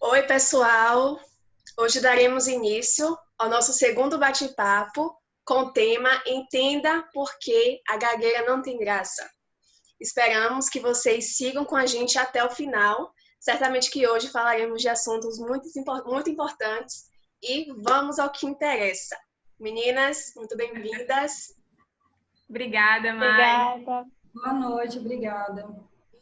Oi, pessoal! Hoje daremos início ao nosso segundo bate-papo com o tema Entenda por que a gagueira não tem graça. Esperamos que vocês sigam com a gente até o final. Certamente que hoje falaremos de assuntos muito importantes e vamos ao que interessa. Meninas, muito bem-vindas. Obrigada, Mai. Obrigada. Boa noite, obrigada.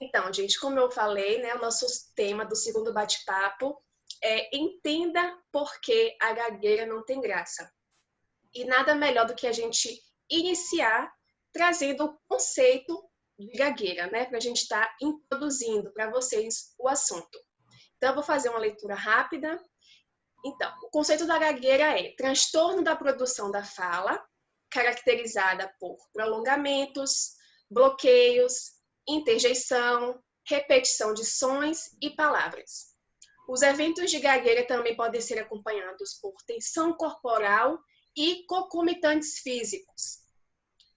Então, gente, como eu falei, né, o nosso tema do segundo bate-papo é Entenda por que a gagueira não tem graça. E nada melhor do que a gente iniciar trazendo o conceito de gagueira, né, para a gente estar introduzindo para vocês o assunto. Então, eu vou fazer uma leitura rápida. Então, o conceito da gagueira é transtorno da produção da fala, caracterizada por prolongamentos, bloqueios, interjeição, repetição de sons e palavras. Os eventos de gagueira também podem ser acompanhados por tensão corporal e concomitantes físicos.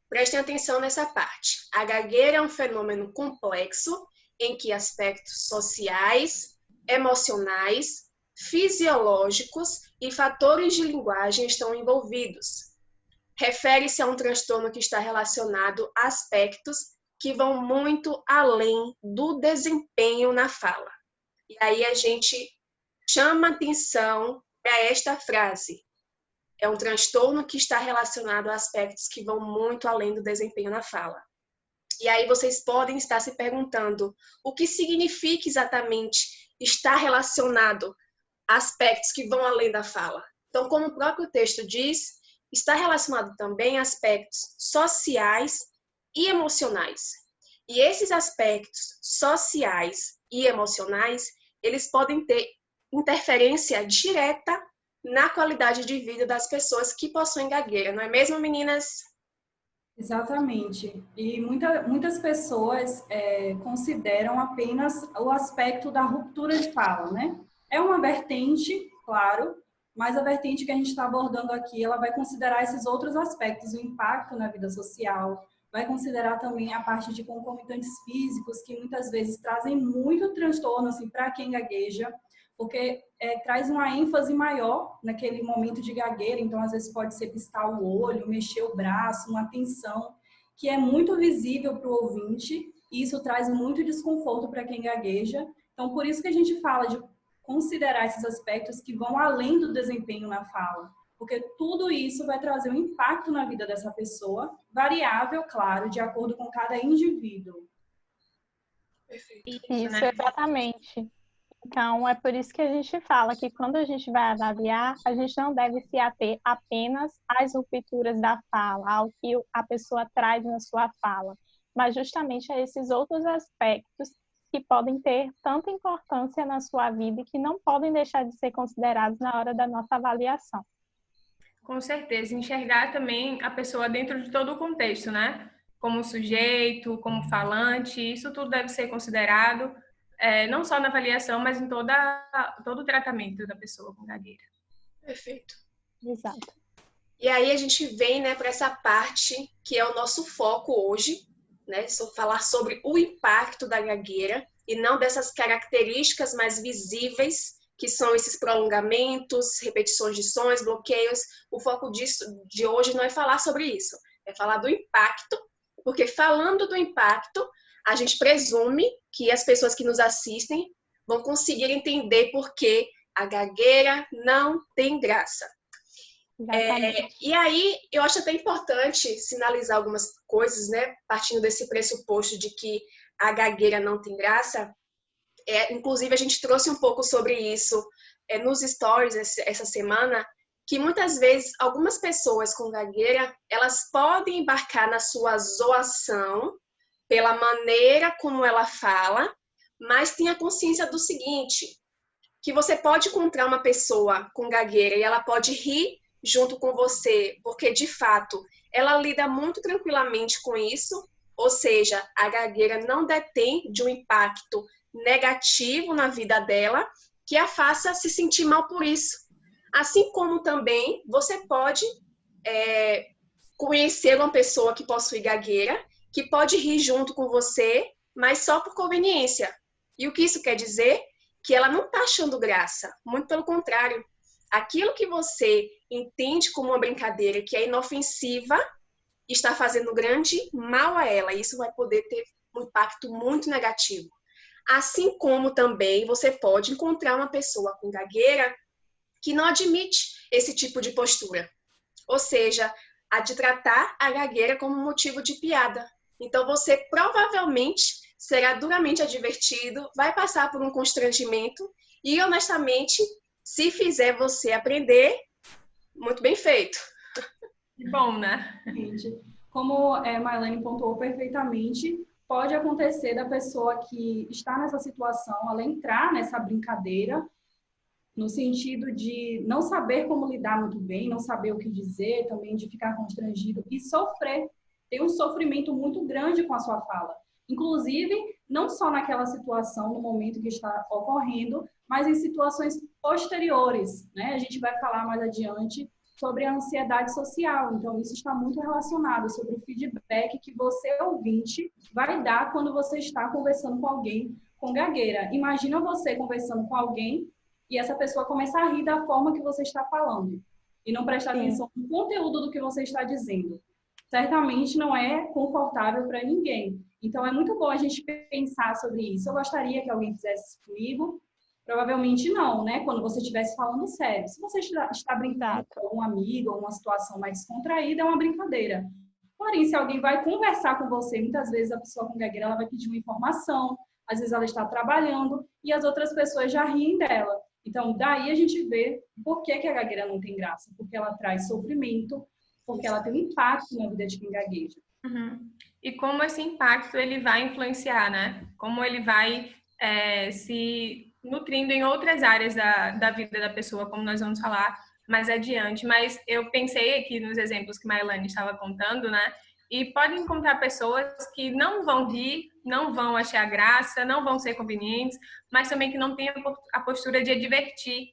Prestem atenção nessa parte. A gagueira é um fenômeno complexo em que aspectos sociais, emocionais, fisiológicos e fatores de linguagem estão envolvidos. Refere-se a um transtorno que está relacionado a aspectos que vão muito além do desempenho na fala. E aí a gente chama atenção para esta frase. É um transtorno que está relacionado a aspectos que vão muito além do desempenho na fala. E aí vocês podem estar se perguntando o que significa exatamente estar relacionado a aspectos que vão além da fala. Então, como o próprio texto diz, está relacionado também a aspectos sociais e emocionais. E esses aspectos sociais e emocionais, eles podem ter interferência direta na qualidade de vida das pessoas que possuem gagueira, não é mesmo, meninas? Exatamente. E muitas pessoas consideram apenas o aspecto da ruptura de fala, né? É uma vertente, claro, mas a vertente que a gente está abordando aqui, ela vai considerar esses outros aspectos, o impacto na vida social, vai considerar também a parte de concomitantes físicos, que muitas vezes trazem muito transtorno assim, para quem gagueja, porque traz uma ênfase maior naquele momento de gagueira, então às vezes pode ser piscar o olho, mexer o braço, uma tensão que é muito visível para o ouvinte, e isso traz muito desconforto para quem gagueja. Então, por isso que a gente fala de considerar esses aspectos que vão além do desempenho na fala, porque tudo isso vai trazer um impacto na vida dessa pessoa, variável, claro, de acordo com cada indivíduo. Isso, exatamente. Então, é por isso que a gente fala que quando a gente vai avaliar, a gente não deve se ater apenas às rupturas da fala, ao que a pessoa traz na sua fala, mas justamente a esses outros aspectos que podem ter tanta importância na sua vida e que não podem deixar de ser considerados na hora da nossa avaliação. Com certeza, enxergar também a pessoa dentro de todo o contexto, né? Como sujeito, como falante, isso tudo deve ser considerado, não só na avaliação, mas em todo o tratamento da pessoa com gagueira. Perfeito. Exato. E aí a gente vem, né, para essa parte que é o nosso foco hoje, né? Falar sobre o impacto da gagueira e não dessas características mais visíveis, que são esses prolongamentos, repetições de sons, bloqueios. O foco de hoje não é falar sobre isso, é falar do impacto, porque falando do impacto, a gente presume que as pessoas que nos assistem vão conseguir entender por que a gagueira não tem graça. E aí, eu acho até importante sinalizar algumas coisas, né? Partindo desse pressuposto de que a gagueira não tem graça. Inclusive, a gente trouxe um pouco sobre isso nos stories essa semana, que muitas vezes algumas pessoas com gagueira, elas podem embarcar na sua zoação pela maneira como ela fala, mas tenha consciência do seguinte, que você pode encontrar uma pessoa com gagueira e ela pode rir junto com você, porque de fato ela lida muito tranquilamente com isso, ou seja, a gagueira não detém de um impacto negativo na vida dela que a faça se sentir mal por isso. Assim como também você pode conhecer uma pessoa que possui gagueira, que pode rir junto com você, mas só por conveniência. E o que isso quer dizer? Que ela não está achando graça, muito pelo contrário. Aquilo que você entende como uma brincadeira que é inofensiva está fazendo grande mal a ela. Isso vai poder ter um impacto muito negativo. Assim como também você pode encontrar uma pessoa com gagueira que não admite esse tipo de postura. Ou seja, a de tratar a gagueira como motivo de piada. Então você provavelmente será duramente advertido, vai passar por um constrangimento e, honestamente, se fizer você aprender, muito bem feito. Bom, né? Como a Marlene pontuou perfeitamente, pode acontecer da pessoa que está nessa situação, ela entrar nessa brincadeira, no sentido de não saber como lidar muito bem, não saber o que dizer, também de ficar constrangido e sofrer, ter um sofrimento muito grande com a sua fala. Inclusive, não só naquela situação, no momento que está ocorrendo, mas em situações posteriores, né? A gente vai falar mais adiante sobre a ansiedade social. Então, isso está muito relacionado sobre o feedback que você, ouvinte, vai dar quando você está conversando com alguém com gagueira. Imagina você conversando com alguém e essa pessoa começa a rir da forma que você está falando e não prestar atenção no conteúdo do que você está dizendo. Certamente não é confortável para ninguém. Então, é muito bom a gente pensar sobre isso. Eu gostaria que alguém fizesse isso comigo. Provavelmente não, né? Quando você estivesse falando sério. Se você está brincando com um amigo ou uma situação mais descontraída, é uma brincadeira. Porém, se alguém vai conversar com você, muitas vezes a pessoa com gagueira ela vai pedir uma informação, às vezes ela está trabalhando e as outras pessoas já riem dela. Então, daí a gente vê por que a gagueira não tem graça. Porque ela traz sofrimento, porque ela tem um impacto na vida de quem gagueja. Uhum. E como esse impacto ele vai influenciar, né? Como ele vai se nutrindo em outras áreas da vida da pessoa, como nós vamos falar mais adiante. Mas eu pensei aqui nos exemplos que a Mailane estava contando, né? E pode encontrar pessoas que não vão rir, não vão achar graça, não vão ser convenientes, mas também que não têm a postura de advertir,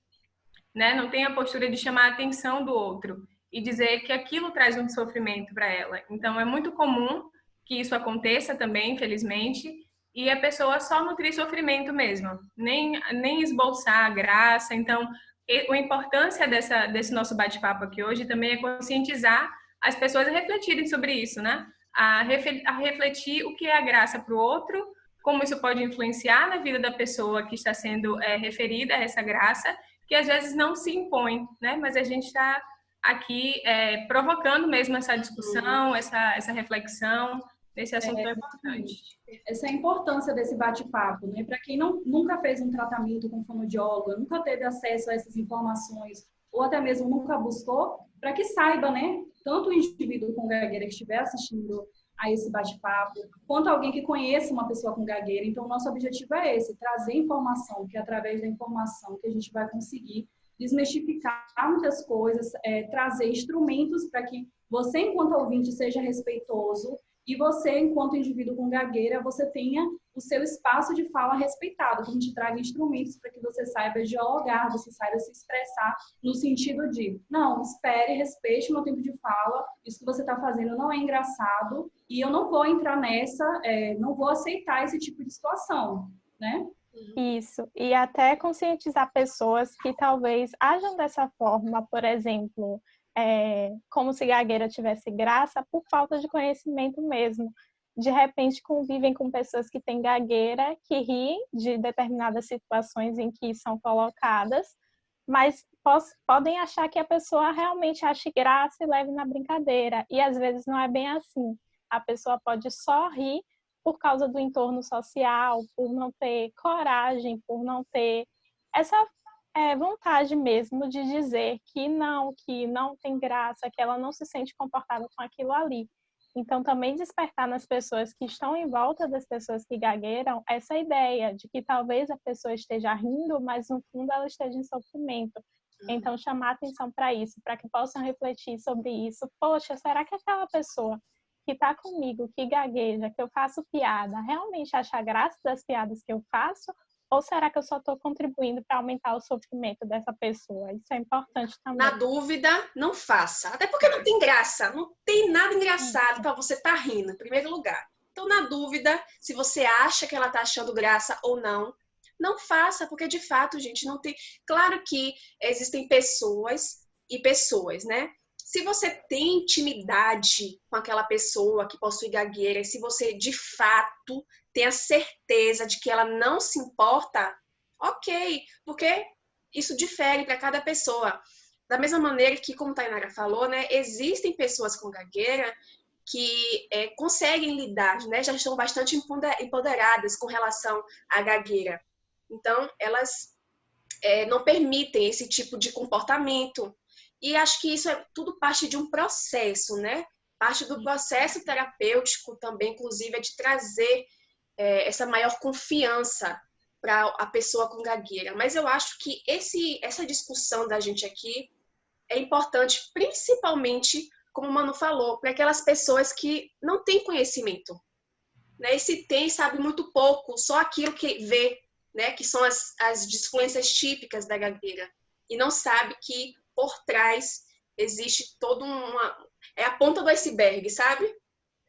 né? Não tem a postura de chamar a atenção do outro e dizer que aquilo traz um sofrimento para ela. Então, é muito comum que isso aconteça também, infelizmente, e a pessoa só nutrir sofrimento mesmo, nem esboçar a graça. Então, a importância desse nosso bate-papo aqui hoje também é conscientizar as pessoas a refletirem sobre isso, né? A refletir o que é a graça para o outro, como isso pode influenciar na vida da pessoa que está sendo referida a essa graça, que às vezes não se impõe, né? Mas a gente está aqui provocando mesmo essa discussão, essa reflexão nesse assunto tão importante. Essa é a importância desse bate-papo, né? Para quem nunca fez um tratamento com fonoaudióloga, nunca teve acesso a essas informações, ou até mesmo nunca buscou, para que saiba, né? Tanto o indivíduo com gagueira que estiver assistindo a esse bate-papo, quanto alguém que conheça uma pessoa com gagueira. Então, o nosso objetivo é esse, trazer informação, que é através da informação que a gente vai conseguir desmistificar muitas coisas, trazer instrumentos para que você, enquanto ouvinte, seja respeitoso e você, enquanto indivíduo com gagueira, você tenha o seu espaço de fala respeitado, que a gente traga instrumentos para que você saiba dialogar, você saiba se expressar no sentido de, não, espere, respeite o meu tempo de fala, isso que você está fazendo não é engraçado e eu não vou entrar nessa, não vou aceitar esse tipo de situação, né? Isso, e até conscientizar pessoas que talvez ajam dessa forma, por exemplo, como se gagueira tivesse graça por falta de conhecimento mesmo. De repente convivem com pessoas que têm gagueira, que riem de determinadas situações em que são colocadas, mas podem achar que a pessoa realmente ache graça e leve na brincadeira, e às vezes não é bem assim. A pessoa pode só rir por causa do entorno social, por não ter coragem, por não ter essa vontade mesmo de dizer que não tem graça, que ela não se sente confortável com aquilo ali. Então, também despertar nas pessoas que estão em volta das pessoas que gagueiram essa ideia de que talvez a pessoa esteja rindo, mas no fundo ela esteja em sofrimento. Então, chamar atenção para isso, para que possam refletir sobre isso. Poxa, será que aquela pessoa que está comigo, que gagueja, que eu faço piada, realmente acha graça das piadas que eu faço? Ou será que eu só estou contribuindo para aumentar o sofrimento dessa pessoa? Isso é importante também. Na dúvida, não faça. Até porque não tem graça. Não tem nada engraçado para você estar rindo, em primeiro lugar. Então, na dúvida, se você acha que ela está achando graça ou não, não faça, porque de fato, gente, não tem... Claro que existem pessoas e pessoas, né? Se você tem intimidade com aquela pessoa que possui gagueira, e se você de fato tem a certeza de que ela não se importa, ok, porque isso difere para cada pessoa. Da mesma maneira que, como a Tainara falou, né, existem pessoas com gagueira que conseguem lidar, né, já estão bastante empoderadas com relação à gagueira. Então, elas não permitem esse tipo de comportamento. E acho que isso é tudo parte de um processo, né? Parte do processo terapêutico também, inclusive, é de trazer essa maior confiança para a pessoa com gagueira. Mas eu acho que essa discussão da gente aqui é importante, principalmente, como o Manu falou, para aquelas pessoas que não têm conhecimento, né? E se tem, sabe muito pouco, só aquilo que vê, né? Que são as disfluências típicas da gagueira. E não sabe que por trás existe toda é a ponta do iceberg, sabe?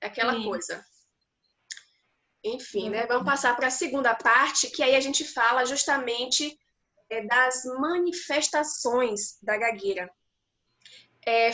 Aquela coisa. Enfim, né? Vamos passar para a segunda parte, que aí a gente fala justamente das manifestações da gagueira.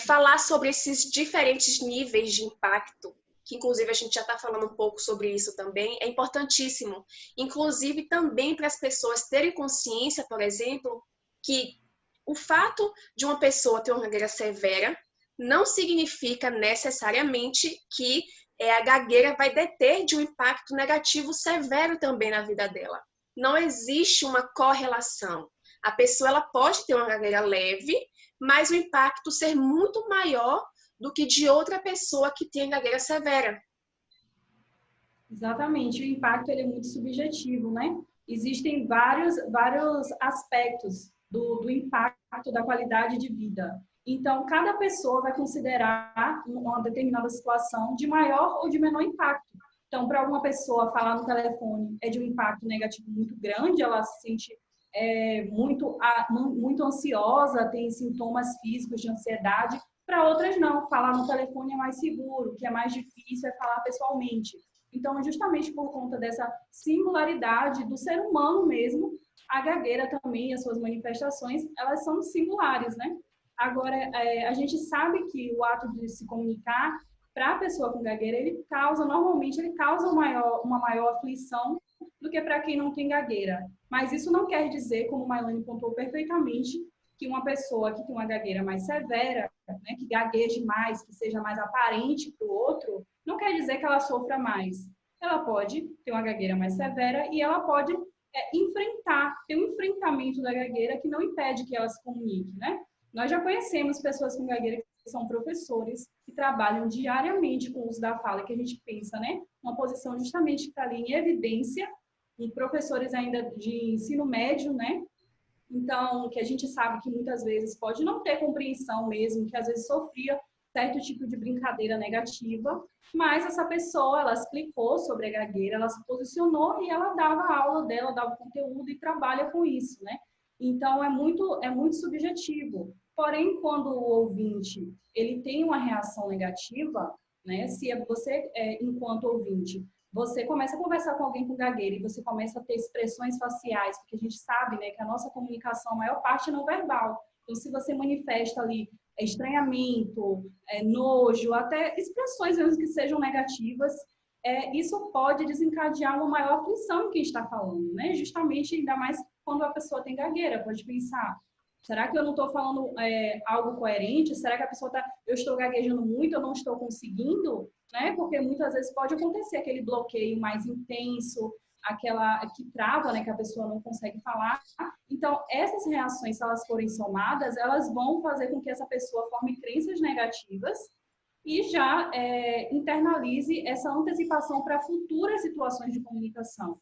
Falar sobre esses diferentes níveis de impacto, que inclusive a gente já está falando um pouco sobre isso também, é importantíssimo. Inclusive também para as pessoas terem consciência, por exemplo, que o fato de uma pessoa ter uma gagueira severa não significa necessariamente que a gagueira vai deter de um impacto negativo severo também na vida dela. Não existe uma correlação. A pessoa ela pode ter uma gagueira leve, mas o impacto ser muito maior do que de outra pessoa que tem gagueira severa. Exatamente, o impacto ele é muito subjetivo, né? Existem vários aspectos do impacto da qualidade de vida. Então, cada pessoa vai considerar uma determinada situação de maior ou de menor impacto. Então, para alguma pessoa falar no telefone é de um impacto negativo muito grande, ela se sente muito ansiosa, tem sintomas físicos de ansiedade. Para outras não, falar no telefone é mais seguro, o que é mais difícil é falar pessoalmente. Então, justamente por conta dessa singularidade do ser humano mesmo, a gagueira também, as suas manifestações, elas são singulares, né? Agora, a gente sabe que o ato de se comunicar para a pessoa com gagueira, normalmente ele causa uma maior aflição do que para quem não tem gagueira. Mas isso não quer dizer, como a Mailane pontuou perfeitamente, que uma pessoa que tem uma gagueira mais severa, né, que gagueje mais, que seja mais aparente para o outro, não quer dizer que ela sofra mais. Ela pode ter uma gagueira mais severa e ela pode ter um enfrentamento da gagueira que não impede que ela se comunique, né? Nós já conhecemos pessoas com gagueira que são professores, que trabalham diariamente com o uso da fala, que a gente pensa, né? Uma posição justamente que está ali em evidência, e professores ainda de ensino médio, né? Então, que a gente sabe que muitas vezes pode não ter compreensão mesmo, que às vezes sofria certo tipo de brincadeira negativa, mas essa pessoa, ela explicou sobre a gagueira, ela se posicionou e ela dava a aula dela, dava conteúdo e trabalha com isso, né? Então, é muito subjetivo. Porém, quando o ouvinte, ele tem uma reação negativa, né? Se você, enquanto ouvinte, você começa a conversar com alguém com gagueira e você começa a ter expressões faciais, porque a gente sabe, né, que a nossa comunicação, a maior parte é não verbal. Então, se você manifesta ali estranhamento, nojo, até expressões mesmo que sejam negativas, isso pode desencadear uma maior aflição em quem está falando, né? Justamente, ainda mais quando a pessoa tem gagueira, pode pensar, será que eu não estou falando algo coerente? Será que a pessoa eu estou gaguejando muito, eu não estou conseguindo? Né? Porque muitas vezes pode acontecer aquele bloqueio mais intenso, aquela que trava, né, que a pessoa não consegue falar. Então, essas reações, se elas forem somadas, elas vão fazer com que essa pessoa forme crenças negativas e já internalize essa antecipação para futuras situações de comunicação.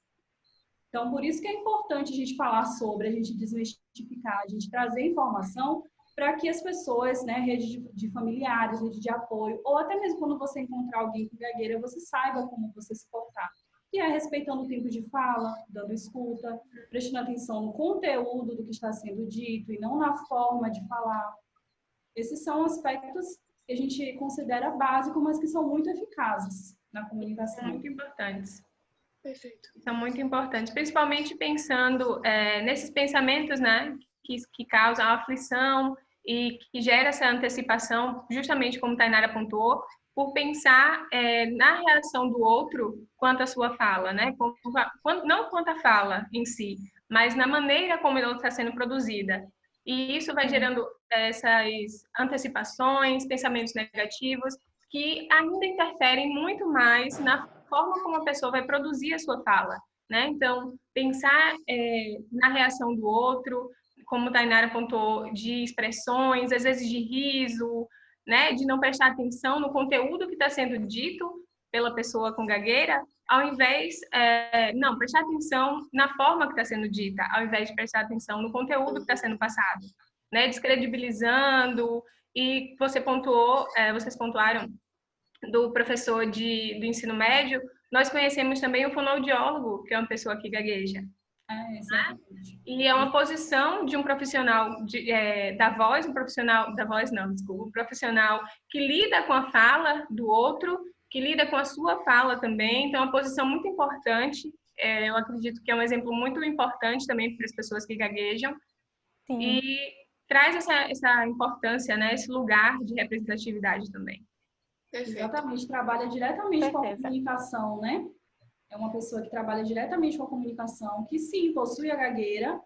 Então, por isso que é importante a gente falar sobre, a gente desmistificar, a gente trazer informação para que as pessoas, né, rede de familiares, rede de apoio, ou até mesmo quando você encontrar alguém com gagueira, você saiba como você se portar. Que é respeitando o tempo de fala, dando escuta, prestando atenção no conteúdo do que está sendo dito e não na forma de falar. Esses são aspectos que a gente considera básicos, mas que são muito eficazes na comunicação. Muito importantes. Perfeito. São muito importantes, principalmente pensando nesses pensamentos, né, que causam aflição e que gera essa antecipação, justamente como a Tainara pontuou, por pensar na reação do outro quanto à sua fala, né? Não quanto à fala em si, mas na maneira como ela está sendo produzida. E isso vai gerando essas antecipações, pensamentos negativos, que ainda interferem muito mais na forma como a pessoa vai produzir a sua fala, né? Então, pensar na reação do outro, como a Tainara apontou, de expressões, às vezes de riso, né? De não prestar atenção no conteúdo que está sendo dito pela pessoa com gagueira, ao invés, não, prestar atenção na forma que está sendo dita, ao invés de prestar atenção no conteúdo que está sendo passado, né? Descredibilizando, e vocês pontuaram do professor do ensino médio, nós conhecemos também o fonoaudiólogo, que é uma pessoa que gagueja. Exatamente. E é uma posição de um profissional da voz, um profissional que lida com a fala do outro, que lida com a sua fala também, então é uma posição muito importante, eu acredito que é um exemplo muito importante também para as pessoas que gaguejam. Sim. E traz essa importância, né, esse lugar de representatividade também. Perfeito. Exatamente, trabalha diretamente com a comunicação, né? É uma pessoa que trabalha diretamente com a comunicação, que sim, possui a gagueira,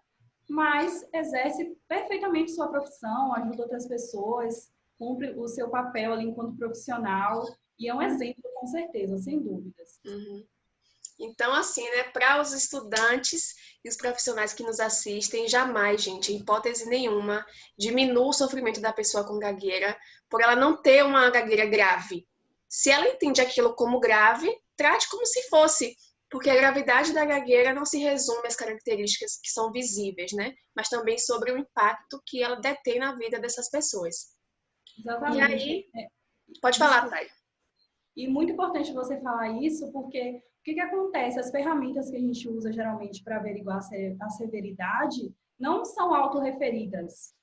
mas exerce perfeitamente sua profissão, ajuda outras pessoas, cumpre o seu papel ali enquanto profissional, e é um exemplo, com certeza, sem dúvidas. Uhum. Então, assim, né, para os estudantes e os profissionais que nos assistem, jamais, gente, em hipótese nenhuma, diminua o sofrimento da pessoa com gagueira por ela não ter uma gagueira grave. Se ela entende aquilo como grave, trate como se fosse, porque a gravidade da gagueira não se resume às características que são visíveis, né? Mas também sobre o impacto que ela detém na vida dessas pessoas. Exatamente. E aí, pode falar, Thay. E muito importante você falar isso, porque o que acontece? As ferramentas que a gente usa geralmente para averiguar a severidade não são autorreferidas.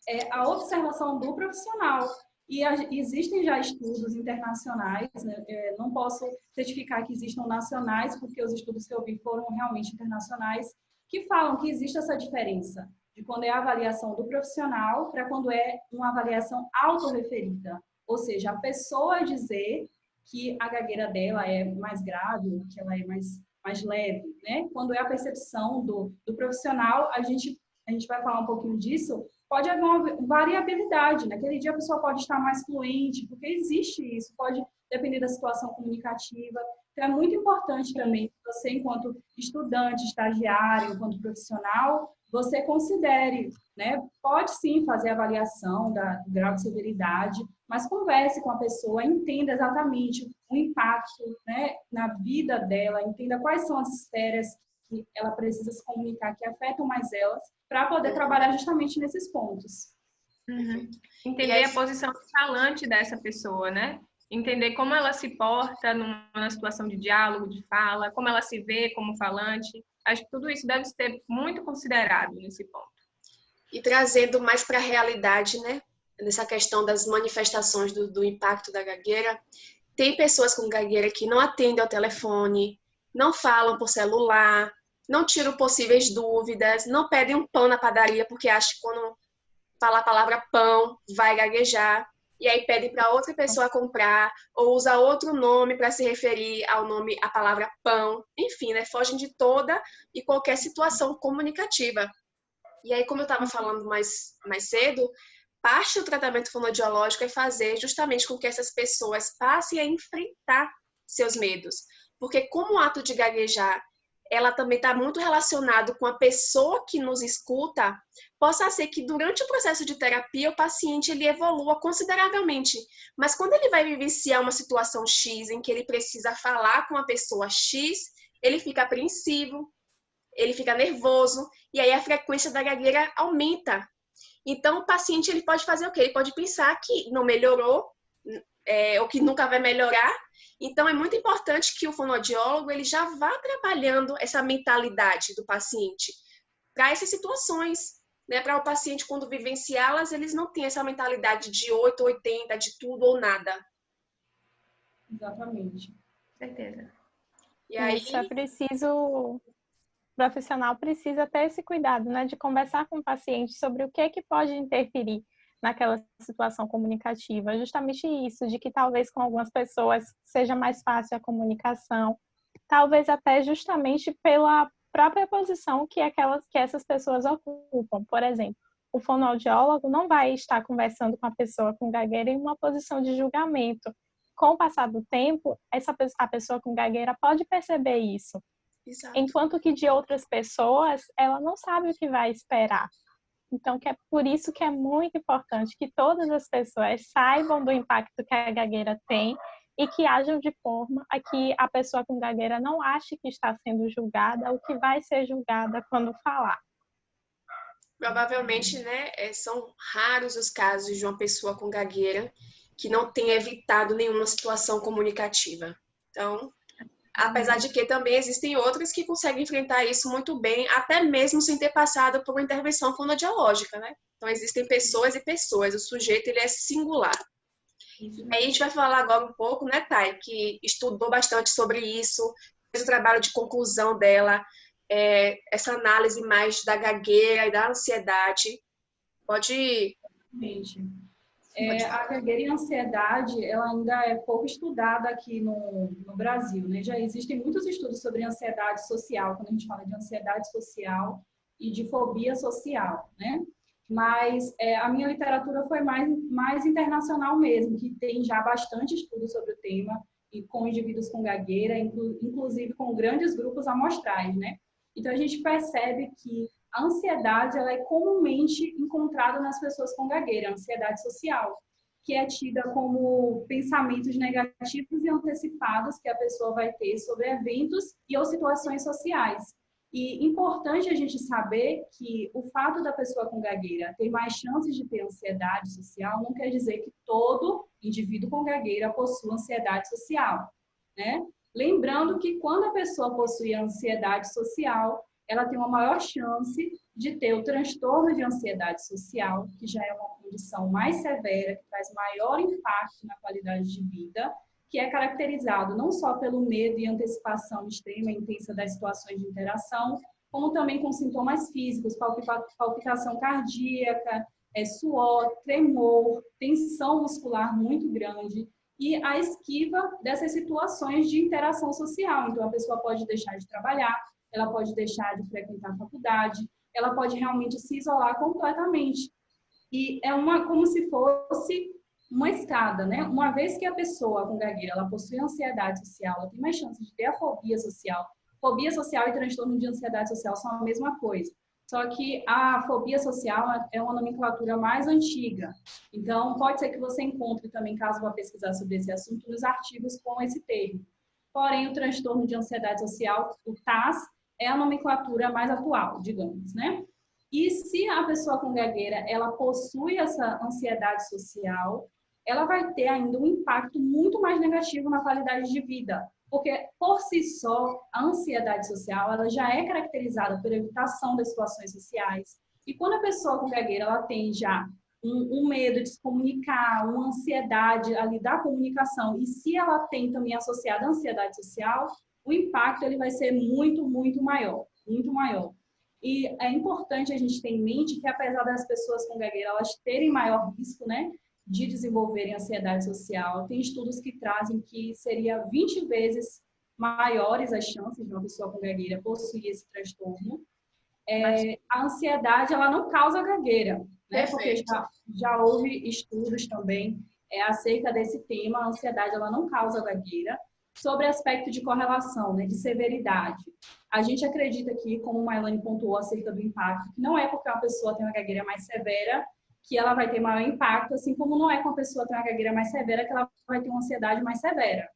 É a observação do profissional. E existem já estudos internacionais, né? Não posso certificar que existam nacionais, porque os estudos que eu vi foram realmente internacionais, que falam que existe essa diferença de quando é a avaliação do profissional para quando é uma avaliação autorreferida. Ou seja, a pessoa dizer que a gagueira dela é mais grave, que ela é mais leve, né? Quando é a percepção do profissional, a gente vai falar um pouquinho disso, pode haver uma variabilidade. Naquele dia a pessoa pode estar mais fluente, porque existe isso, pode depender da situação comunicativa. Então, é muito importante também, você, enquanto estudante, estagiário, enquanto profissional, você considere, né? Pode sim fazer avaliação do grau de severidade, mas converse com a pessoa, entenda exatamente o impacto, né, na vida dela, entenda quais são as esferas que ela precisa se comunicar, que afetam mais elas, para poder trabalhar justamente nesses pontos. Uhum. Entender a posição falante dessa pessoa, né? Entender como ela se porta numa situação de diálogo, de fala, como ela se vê como falante. Acho que tudo isso deve ser muito considerado nesse ponto. E trazendo mais para a realidade, né? Nessa questão das manifestações do impacto da gagueira, tem pessoas com gagueira que não atendem ao telefone, não falam por celular, não tiram possíveis dúvidas, não pedem um pão na padaria porque acham que quando falar a palavra pão vai gaguejar, e aí pedem para outra pessoa comprar, ou usa outro nome para se referir ao nome, à palavra pão. Enfim, né? Fogem de toda e qualquer situação comunicativa. E aí, como eu estava falando mais cedo, parte do tratamento fonoaudiológico é fazer justamente com que essas pessoas passem a enfrentar seus medos. Porque como o ato de gaguejar ela também está muito relacionada com a pessoa que nos escuta, possa ser que durante o processo de terapia o paciente ele evolua consideravelmente, mas quando ele vai vivenciar uma situação X em que ele precisa falar com a pessoa X, ele fica apreensivo, ele fica nervoso e aí a frequência da gagueira aumenta. Então o paciente ele pode fazer o quê? Ele pode pensar que não melhorou, ou que nunca vai melhorar. Então, é muito importante que o fonoaudiólogo ele já vá trabalhando essa mentalidade do paciente para essas situações, né? Para o paciente, quando vivenciá-las, eles não têm essa mentalidade de 8 ou 80, de tudo ou nada. Exatamente. Certeza. E aí... Isso é preciso... O profissional precisa ter esse cuidado, né? De conversar com o paciente sobre o que é que pode interferir naquela situação comunicativa, justamente isso, de que talvez com algumas pessoas seja mais fácil a comunicação, talvez até justamente pela própria posição que essas pessoas ocupam. Por exemplo, o fonoaudiólogo não vai estar conversando com a pessoa com gagueira em uma posição de julgamento. Com o passar do tempo, a pessoa com gagueira pode perceber isso. Exato. Enquanto que de outras pessoas, ela não sabe o que vai esperar. Então, é por isso que é muito importante que todas as pessoas saibam do impacto que a gagueira tem e que ajam de forma a que a pessoa com gagueira não ache que está sendo julgada ou que vai ser julgada quando falar. Provavelmente, né, são raros os casos de uma pessoa com gagueira que não tenha evitado nenhuma situação comunicativa. Então, apesar de que também existem outras que conseguem enfrentar isso muito bem, até mesmo sem ter passado por uma intervenção fonoaudiológica, né? Então, existem pessoas e pessoas, o sujeito ele é singular. Aí a gente vai falar agora um pouco, né, Thay, que estudou bastante sobre isso, fez o trabalho de conclusão dela, essa análise mais da gagueira e da ansiedade. Pode ir. A gagueira e a ansiedade, ela ainda é pouco estudada aqui no Brasil, né? Já existem muitos estudos sobre ansiedade social, quando a gente fala de ansiedade social e de fobia social, né? Mas a minha literatura foi mais internacional mesmo, que tem já bastante estudo sobre o tema, e com indivíduos com gagueira, inclusive com grandes grupos amostrais, né? Então, a gente percebe que a ansiedade ela é comumente encontrada nas pessoas com gagueira, a ansiedade social, que é tida como pensamentos negativos e antecipados que a pessoa vai ter sobre eventos e ou situações sociais. E importante a gente saber que o fato da pessoa com gagueira ter mais chances de ter ansiedade social não quer dizer que todo indivíduo com gagueira possua ansiedade social, né? Lembrando que quando a pessoa possui ansiedade social, ela tem uma maior chance de ter o transtorno de ansiedade social, que já é uma condição mais severa, que traz maior impacto na qualidade de vida, que é caracterizado não só pelo medo e antecipação extrema e intensa das situações de interação, como também com sintomas físicos, palpitação cardíaca, suor, tremor, tensão muscular muito grande e a esquiva dessas situações de interação social. Então, a pessoa pode deixar de trabalhar, ela pode deixar de frequentar a faculdade, ela pode realmente se isolar completamente. E é como se fosse uma escada, né? Uma vez que a pessoa com gagueira, ela possui ansiedade social, ela tem mais chance de ter a fobia social. Fobia social e transtorno de ansiedade social são a mesma coisa. Só que a fobia social é uma nomenclatura mais antiga. Então, pode ser que você encontre também, caso vá pesquisar sobre esse assunto, nos artigos com esse termo. Porém, o transtorno de ansiedade social, o TAS, é a nomenclatura mais atual, digamos, né? E se a pessoa com gagueira, ela possui essa ansiedade social, ela vai ter ainda um impacto muito mais negativo na qualidade de vida. Porque, por si só, a ansiedade social, ela já é caracterizada pela evitação das situações sociais. E quando a pessoa com gagueira, ela tem já um medo de se comunicar, uma ansiedade ali da comunicação, e se ela tem também associada a ansiedade social, o impacto ele vai ser muito, muito maior, muito maior. E é importante a gente ter em mente que, apesar das pessoas com gagueira elas terem maior risco, né, de desenvolverem ansiedade social, tem estudos que trazem que seria 20 vezes maiores as chances de uma pessoa com gagueira possuir esse transtorno. A ansiedade, ela não causa gagueira, né? Porque já houve estudos também acerca desse tema. A ansiedade, ela não causa gagueira. sobre aspecto de correlação, né, de severidade. A gente acredita que, como a Mailane pontuou acerca do impacto, que não é porque uma pessoa tem uma gagueira mais severa que ela vai ter maior impacto, assim como não é que uma pessoa tem uma gagueira mais severa que ela vai ter uma ansiedade mais severa.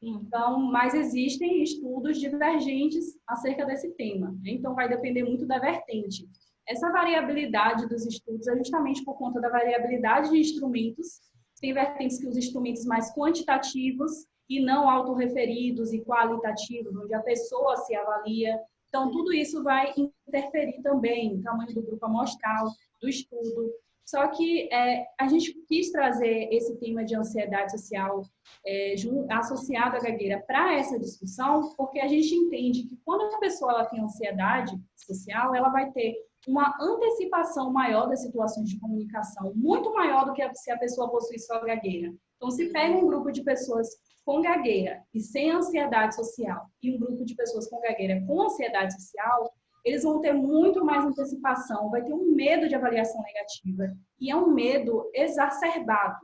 Então, mas existem estudos divergentes acerca desse tema. Então, vai depender muito da vertente. Essa variabilidade dos estudos é justamente por conta da variabilidade de instrumentos. Tem vertentes que os instrumentos mais quantitativos e não autorreferidos e qualitativos, onde a pessoa se avalia. Então, tudo isso vai interferir também no tamanho do grupo amostral, do estudo. Só que a gente quis trazer esse tema de ansiedade social associado à gagueira para essa discussão, porque a gente entende que quando a pessoa ela tem ansiedade social, ela vai ter uma antecipação maior das situações de comunicação, muito maior do que se a pessoa possui só gagueira. Então, se pega um grupo de pessoas com gagueira e sem ansiedade social e um grupo de pessoas com gagueira com ansiedade social, eles vão ter muito mais antecipação, vai ter um medo de avaliação negativa. E é um medo exacerbado.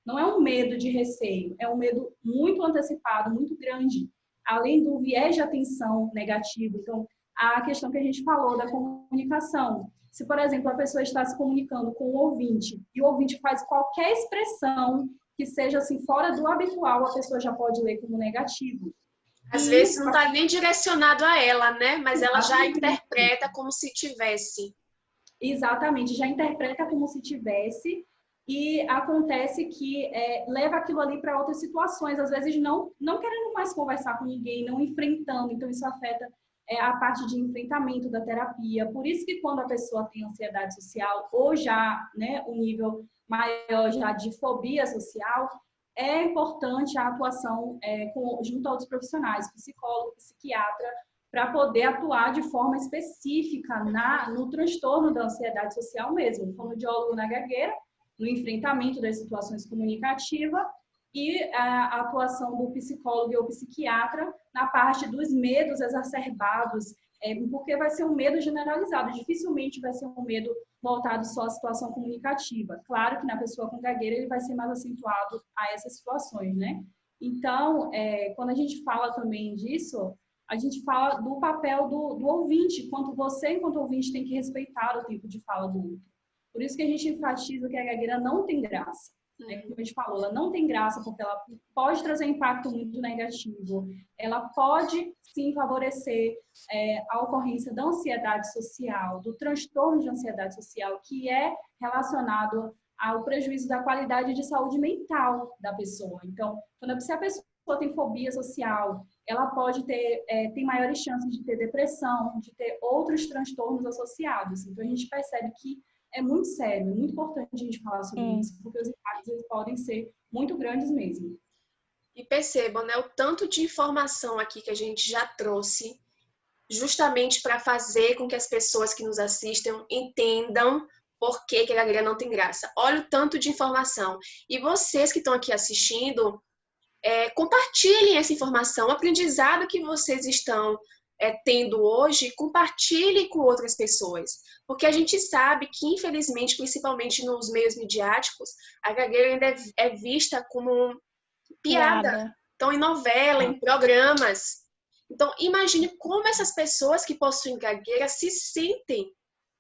Não é um medo de receio, é um medo muito antecipado, muito grande. Além do viés de atenção negativo. Então, a questão que a gente falou da comunicação. Se, por exemplo, a pessoa está se comunicando com o ouvinte e o ouvinte faz qualquer expressão que seja assim fora do habitual, a pessoa já pode ler como negativo. Às vezes não está nem direcionado a ela, né? Mas ela já interpreta como se tivesse. Exatamente, já interpreta como se tivesse e acontece que leva aquilo ali para outras situações, às vezes não querendo mais conversar com ninguém, não enfrentando, então isso afeta a parte de enfrentamento da terapia. Por isso que quando a pessoa tem ansiedade social ou já, né, um nível maior já de fobia social, é importante a atuação junto a outros profissionais, psicólogo, psiquiatra, para poder atuar de forma específica no transtorno da ansiedade social mesmo, fonoaudiólogo na gagueira, no enfrentamento das situações comunicativas e a atuação do psicólogo ou psiquiatra na parte dos medos exacerbados, porque vai ser um medo generalizado, dificilmente vai ser um medo voltado só à situação comunicativa. Claro que na pessoa com gagueira ele vai ser mais acentuado a essas situações, né? Então, quando a gente fala também disso, a gente fala do papel do ouvinte, quanto você, enquanto ouvinte, tem que respeitar o tempo de fala do outro. Por isso que a gente enfatiza que a gagueira não tem graça. Como a gente falou, ela não tem graça porque ela pode trazer impacto muito negativo. Ela pode, sim, favorecer a ocorrência da ansiedade social, do transtorno de ansiedade social, que é relacionado ao prejuízo da qualidade de saúde mental da pessoa. Então, se a pessoa tem fobia social, ela pode tem maiores chances de ter depressão, de ter outros transtornos associados. Então, a gente percebe que é muito sério, é muito importante a gente falar sobre isso, porque os impactos eles podem ser muito grandes mesmo. E percebam, né, o tanto de informação aqui que a gente já trouxe, justamente para fazer com que as pessoas que nos assistam entendam por que a gagueira não tem graça. Olha o tanto de informação. E vocês que estão aqui assistindo, compartilhem essa informação, o aprendizado que vocês estão tendo hoje, compartilhe com outras pessoas. Porque a gente sabe que, infelizmente, principalmente nos meios midiáticos, a gagueira ainda é vista como piada. Então, em novela, em programas. Então, imagine como essas pessoas que possuem gagueira se sentem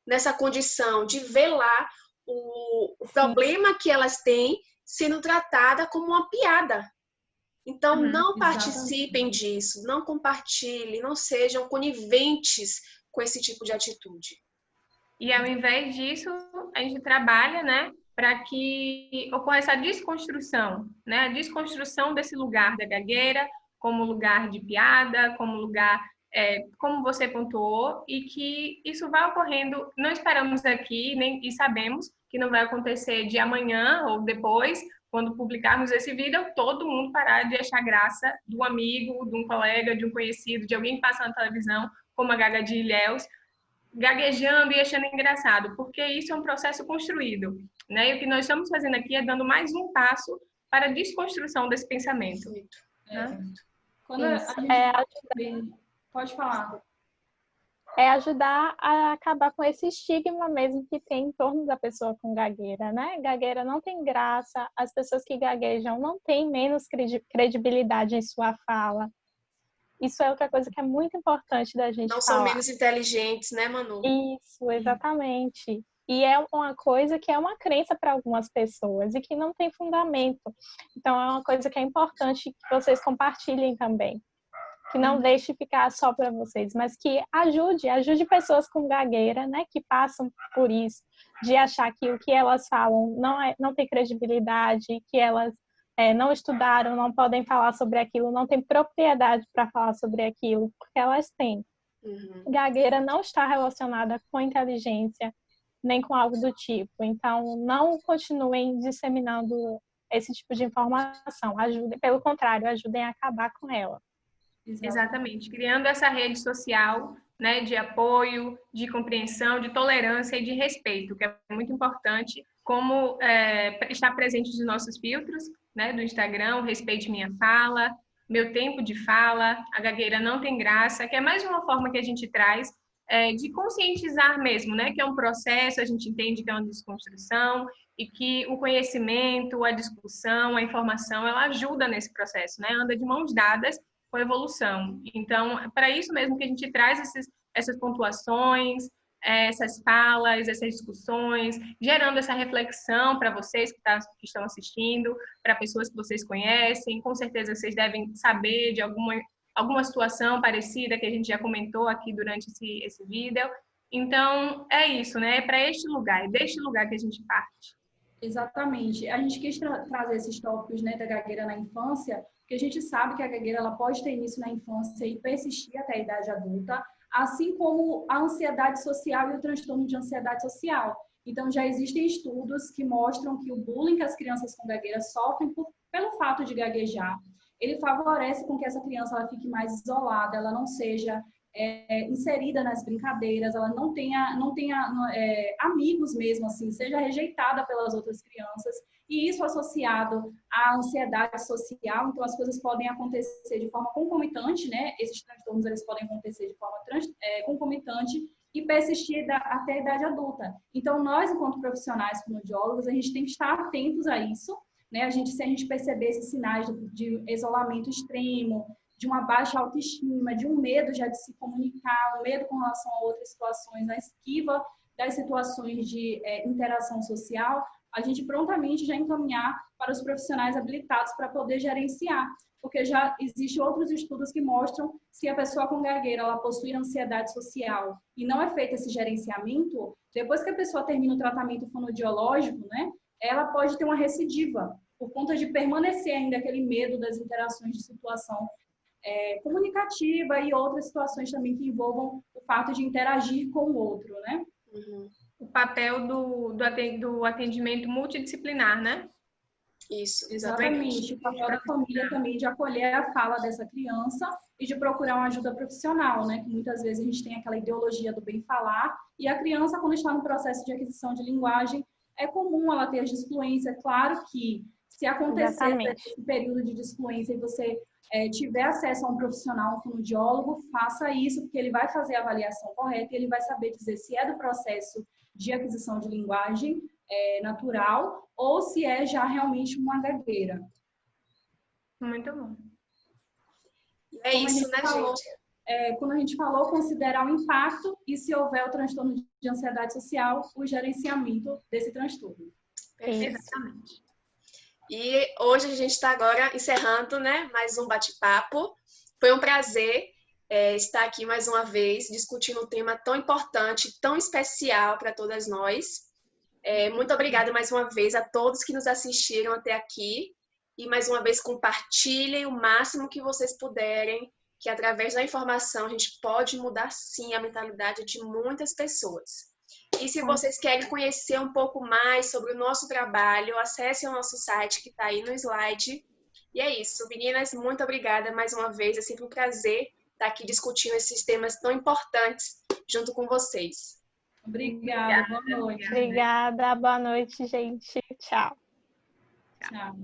nessa condição de ver lá o problema que elas têm sendo tratada como uma piada. Então, não participem disso, não compartilhem, não sejam coniventes com esse tipo de atitude. E, ao invés disso, a gente trabalha, né, para que ocorra essa desconstrução, né, a desconstrução desse lugar da gagueira como lugar de piada, como lugar, como você pontuou, e que isso vai ocorrendo, não esperamos aqui, e sabemos que não vai acontecer de amanhã ou depois, quando publicarmos esse vídeo, todo mundo parar de achar graça do amigo, de um colega, de um conhecido, de alguém que passa na televisão, como a Gaga de Ilhéus, gaguejando e achando engraçado, porque isso é um processo construído, né? E o que nós estamos fazendo aqui é dando mais um passo para a desconstrução desse pensamento. Quando a gente... Pode falar. é ajudar a acabar com esse estigma mesmo que tem em torno da pessoa com gagueira, né? Gagueira não tem graça, as pessoas que gaguejam não têm menos credibilidade em sua fala. Isso é outra coisa que é muito importante da gente Não são falar. menos inteligentes, né, Manu? Isso, exatamente. E é uma coisa que é uma crença para algumas pessoas e que não tem fundamento. Então, é uma coisa que é importante que vocês compartilhem também. Que não deixe ficar só para vocês, mas que ajude pessoas com gagueira, né, que passam por isso, de achar que o que elas falam não tem credibilidade, que elas não estudaram, não podem falar sobre aquilo, não têm propriedade para falar sobre aquilo, porque elas têm. Gagueira não está relacionada com inteligência, nem com algo do tipo. Então, não continuem disseminando esse tipo de informação. Ajudem, pelo contrário, ajudem a acabar com ela. Exatamente. Criando essa rede social, né, de apoio, de compreensão, de tolerância e de respeito, que é muito importante, como estar presente nos nossos filtros, né, do Instagram, respeite minha fala, meu tempo de fala, a gagueira não tem graça, que é mais uma forma que a gente traz de conscientizar mesmo, né, que é um processo, a gente entende que é uma desconstrução e que o conhecimento, a discussão, a informação, ela ajuda nesse processo, né, anda de mãos dadas com a evolução. Então, é para isso mesmo que a gente traz essas pontuações, essas falas, essas discussões, gerando essa reflexão para vocês que estão assistindo, para pessoas que vocês conhecem. Com certeza vocês devem saber de alguma situação parecida que a gente já comentou aqui durante esse vídeo. Então, é isso, né? É para este lugar, é deste lugar que a gente parte. Exatamente. A gente quis trazer esses tópicos, né, da gagueira na infância, porque a gente sabe que a gagueira ela pode ter início na infância e persistir até a idade adulta, assim como a ansiedade social e o transtorno de ansiedade social. Então, já existem estudos que mostram que o bullying que as crianças com gagueira sofrem pelo fato de gaguejar, ele favorece com que essa criança ela fique mais isolada, ela não seja inserida nas brincadeiras, ela não tenha amigos mesmo, assim, seja rejeitada pelas outras crianças. E isso associado à ansiedade social, então as coisas podem acontecer de forma concomitante, né? Esses transtornos eles podem acontecer de forma concomitante e persistir até a idade adulta. Então, nós, enquanto profissionais fonoaudiólogos, a gente tem que estar atentos a isso, né? Se a gente perceber esses sinais de isolamento extremo, de uma baixa autoestima, de um medo já de se comunicar, um medo com relação a outras situações, a esquiva das situações de interação social, a gente prontamente já encaminhar para os profissionais habilitados para poder gerenciar, porque já existem outros estudos que mostram se a pessoa com gagueira ela possui ansiedade social e não é feito esse gerenciamento, depois que a pessoa termina o tratamento fonoaudiológico, né, ela pode ter uma recidiva, por conta de permanecer ainda aquele medo das interações de situação comunicativa e outras situações também que envolvam o fato de interagir com o outro, né? O papel do atendimento multidisciplinar, né? Isso, exatamente. O papel da família também de acolher a fala dessa criança e de procurar uma ajuda profissional, né? Que muitas vezes a gente tem aquela ideologia do bem falar e a criança, quando está no processo de aquisição de linguagem, é comum ela ter as disfluências. Claro que se acontecer esse período de disfluência e você tiver acesso a um profissional, um fonoaudiólogo, faça isso, porque ele vai fazer a avaliação correta e ele vai saber dizer se é do processo de aquisição de linguagem natural ou se é já realmente uma gagueira. Muito bom. É isso, né, gente? Quando a gente falou, considerar o impacto e, se houver o transtorno de ansiedade social, o gerenciamento desse transtorno. Exatamente. E hoje a gente está agora encerrando, né, mais um bate-papo. Foi um prazer estar aqui mais uma vez, discutindo um tema tão importante, tão especial para todas nós. Muito obrigada mais uma vez a todos que nos assistiram até aqui. E mais uma vez compartilhem o máximo que vocês puderem, que através da informação a gente pode mudar sim a mentalidade de muitas pessoas. E se vocês querem conhecer um pouco mais sobre o nosso trabalho, acessem o nosso site que está aí no slide. E é isso. Meninas, muito obrigada mais uma vez. É sempre um prazer estar aqui discutindo esses temas tão importantes junto com vocês. Obrigada. Boa noite. Obrigada. Boa noite, gente. Tchau. Tchau.